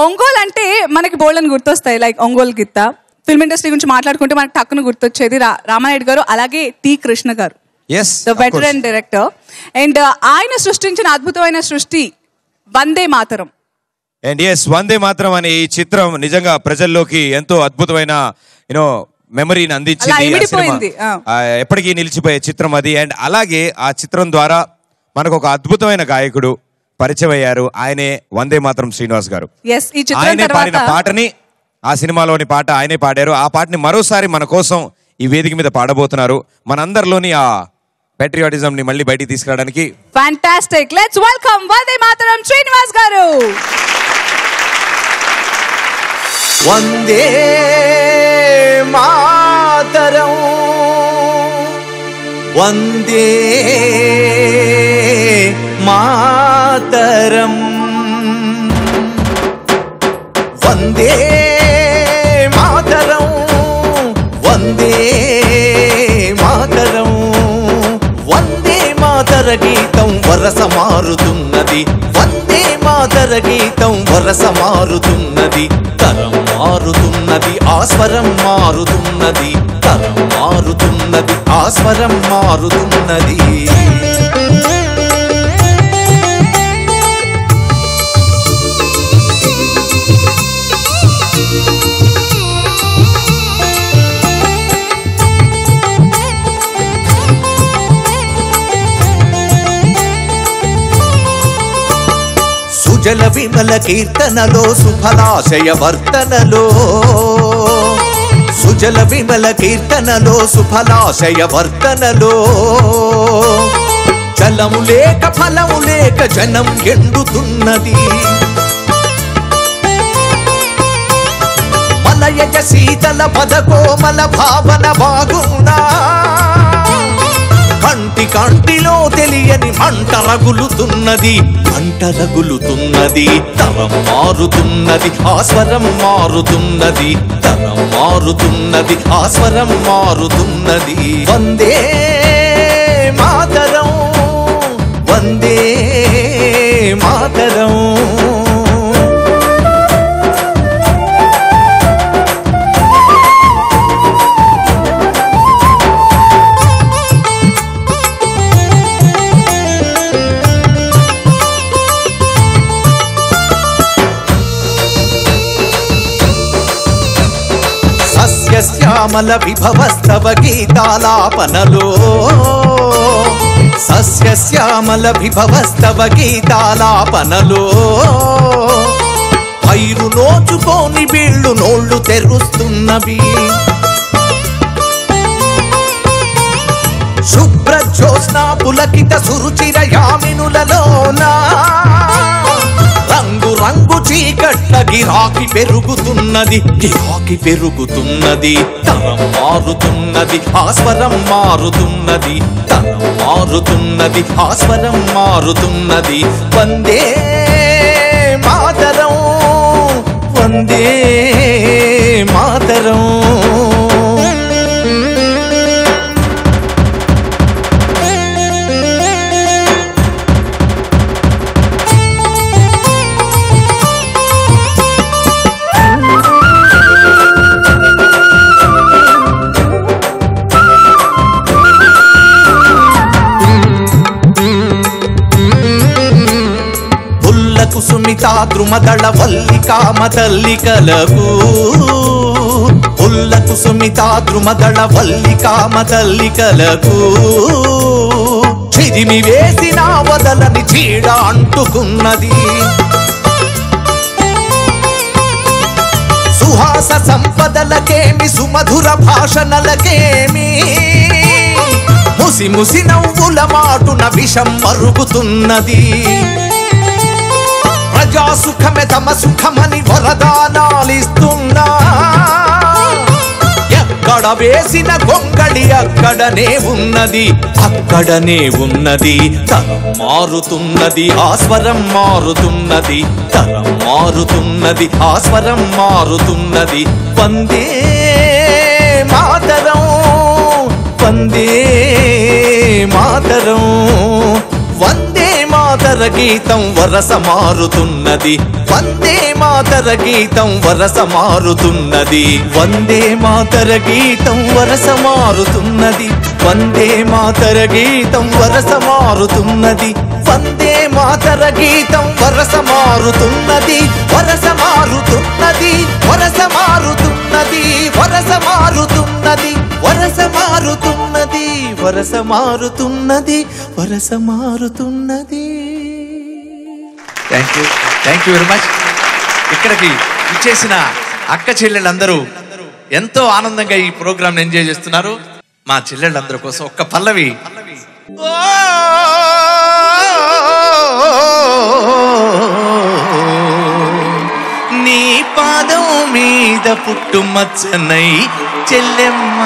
ఒంగోలు అంటే మనకి బోల్డని గుర్తొస్తాయి, లైక్ ఒంగోలు గిత్త. ఫిల్మ్ ఇండస్ట్రీ గురించి మాట్లాడుకుంటే మనకు టక్కును గుర్తొచ్చేది రామానాయుడు గారు, అలాగే టి కృష్ణ గారు, ద వెటరన్ డైరెక్టర్. అండ్ ఆయన సృష్టించిన అద్భుతమైన సృష్టి వందే మాతరం. అండ్ వందే మాతరం అనే ఈ చిత్రం నిజంగా ప్రజల్లోకి ఎంతో అద్భుతమైన మెమరీని అందించింది. ఎప్పటికీ నిలిచిపోయే చిత్రం అది. అండ్ అలాగే ఆ చిత్రం ద్వారా మనకు ఒక అద్భుతమైన గాయకుడు పరిచయం అయ్యారు. ఆయనే వందే మాతరం శ్రీనివాస్ గారు. ఆయనే పాడిన పాటని, ఆ సినిమాలోని పాట ఆయనే పాడారు. ఆ పాటని మరోసారి మన కోసం ఈ వేదిక మీద పాడబోతున్నారు. మనందరిలోని ఆ పేట్రియాటిజం ని మళ్ళీ బయటికి తీసుకురావడానికి. Fantastic. Let's welcome Vande Mataram Srinivas గారు. వందే మాతరం వందే మాతరం వందే మాతరం వందే మాతరం వందే మాతర గీతం వరస మారుతున్నది. వందే మాతర గీతం వరస మారుతున్నది. తరం మారుతున్నది, ఆస్వరం మారుతున్నది. తరం మారుతున్నది, ఆస్వరం మారుతున్నది. సుజల విమల కీర్తనలో సుఫలాశయ వర్తనలో, సుజల విమల కీర్తనలో సుఫలాశయ వర్తనలో, జలము లేక ఫలము లేక జనం ఎండుతున్నది. మలయజ శీతల పదకోమల భావన బాగున్నా, కంటి కంటిలో తెలియని మంట రగులుతున్నది. మంట రగులుతున్నది. తరం మారుతున్నది, ఆస్వరం మారుతున్నది. తరం మారుతున్నది, ఆస్వరం మారుతున్నది. వందే మాతరం వందే మాతరం. సస్యశ్యామల విభవస్తవ గీతాలాపనలో, సస్యశ్యామల విభవస్తవ గీతాలాపనలో, పైరు నోచుకోని వీళ్ళు నోళ్ళు తెరుస్తున్నవి. శుభ్ర జ్యోత్స్నా పులకిత సురుచిర యామినులలోనా, రంగు రంగు చీకట్ల గిరాకి పెరుగుతున్నది. గిరాకి పెరుగుతున్నది. తరం మారుతున్నది, ఆస్వరం మారుతున్నది. తరం మారుతున్నది, ఆస్వరం మారుతున్నది. వందే మాతరం వందే మాతరం. కుసుమితా ద్రుమదళ వల్లికామ తల్లికలకు, ఉల్ల కుసుమితా ద్రుమదళ వల్లికామ తల్లికలకు, చిరిమి వేసిన వదలని చీడ అంటుకున్నది. సుహాస సంపదలకేమి సుమధుర భాషణలకేమి, ముసి ముసి నవ్వుల మాటున విషం మరుగుతున్నది. ప్రజాసుఖమే తమ సుఖమని వరదానాలిస్తున్నా, ఎక్కడ వేసిన గొంగళి అక్కడనే ఉన్నది. అక్కడనే ఉన్నది. తరం మారుతున్నది, ఆస్వరం మారుతున్నది. తరం మారుతున్నది, ఆస్వరం మారుతున్నది. వందే మాతరం వందే మాతరం వందే మాతరం. మాతర గీతం వరస మారుతున్నది వందే మాతర గీతం వరస మారుతున్నది వందే మాతర గీతం వరస మారుతున్నది వందే మాతర గీతం వరస మారుతున్నది వందే మాతర గీతం వరస మారుతున్నది వరస మారుతున్నది వరస మారుతున్నది వరస మారుతున్నది వరస మారుతున్నది వరస మారుతున్నది వరస మారుతున్నది. Thank you very much. ఇక్కడికి ఇచ్చేసిన అక్క చెల్లెళ్ళందరూ ఎంతో ఆనందంగా ఈ ప్రోగ్రామ్ ఎంజాయ్ చేస్తున్నారు. మా చెల్లెళ్ళందరూ కోసం ఒక్క పల్లవి. నీ పాదం మీద పుట్టుమచ్చనై చెల్లెమ్మ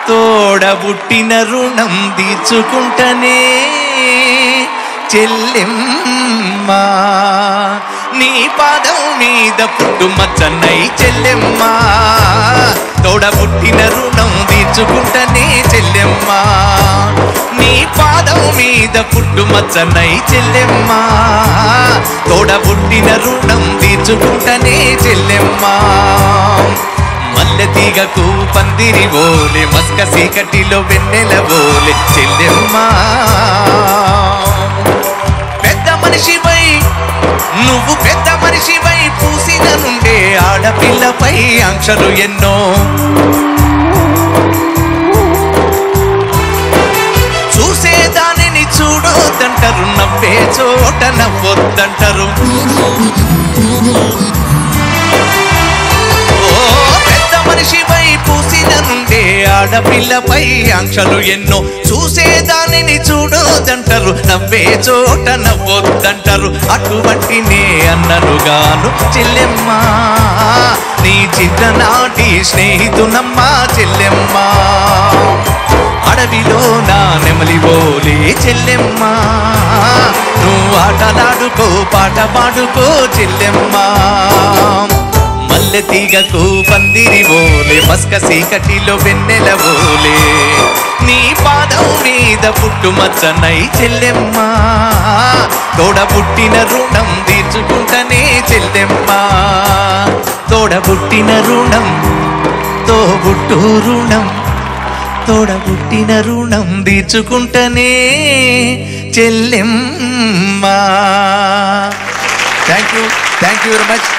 తోడబుట్టిన రుణం తీర్చుకుంటనే చెల్లెమ్మ నీ పాదం మీద పుట్టుమచ్చనై చెల్లెమ్మ తోడబుట్టిన రుణం తీర్చుకుంటనే చెల్లెమ్మ నీ పాదం మీద పుట్టుమచ్చనై చెల్లెమ్మ తోడబుట్టిన రుణం తీర్చుకుంటనే చెల్లెమ్మ మల్లె తీగకు పందిరి బోలే మస్క సీకటిలో వెన్నెల బోలే చెల్లెమ్మ పెద్ద మనిషివై నువ్వు పెద్ద మనిషివై పూసిన నుండే ఆడపిల్లపై ఆంక్షలు ఎన్నో చూసేదానిని చూడొద్దంటారు నవ్వే చోట నవ్వొద్దంటారు మనిషిపై పూసిన నుండే ఆడపిల్లపై ఆంక్షలు ఎన్నో చూసేదానిని చూడొద్దంటారు నవ్వే చోట నవ్వొద్దంటారు అటువంటి నే అన్నలుగాను చెల్లెమ్మ నీ చిన్ననాటి స్నేహితునమ్మ చెల్లెమ్మ అడవిలో నా నెమలి బోలే చెల్లెమ్మ నువ్వు ఆటలాడుకో పాట పాడుకో చెల్లెమ్మ మల్లె తీగకు పందిరి బోలే మస్క సీకటిలో వెన్నెల బోలే నీ పాదం మీద పుట్టుమచ్చనై చెల్లెమ్మ తోడబుట్టిన రుణం తీర్చుకుంటనే చెల్లెమ్మ తోడబుట్టిన రుణం తోబుట్టు రుణం తోడబుట్టిన రుణం తీర్చుకుంటనే చెల్లెమ్మ. Thank you very much.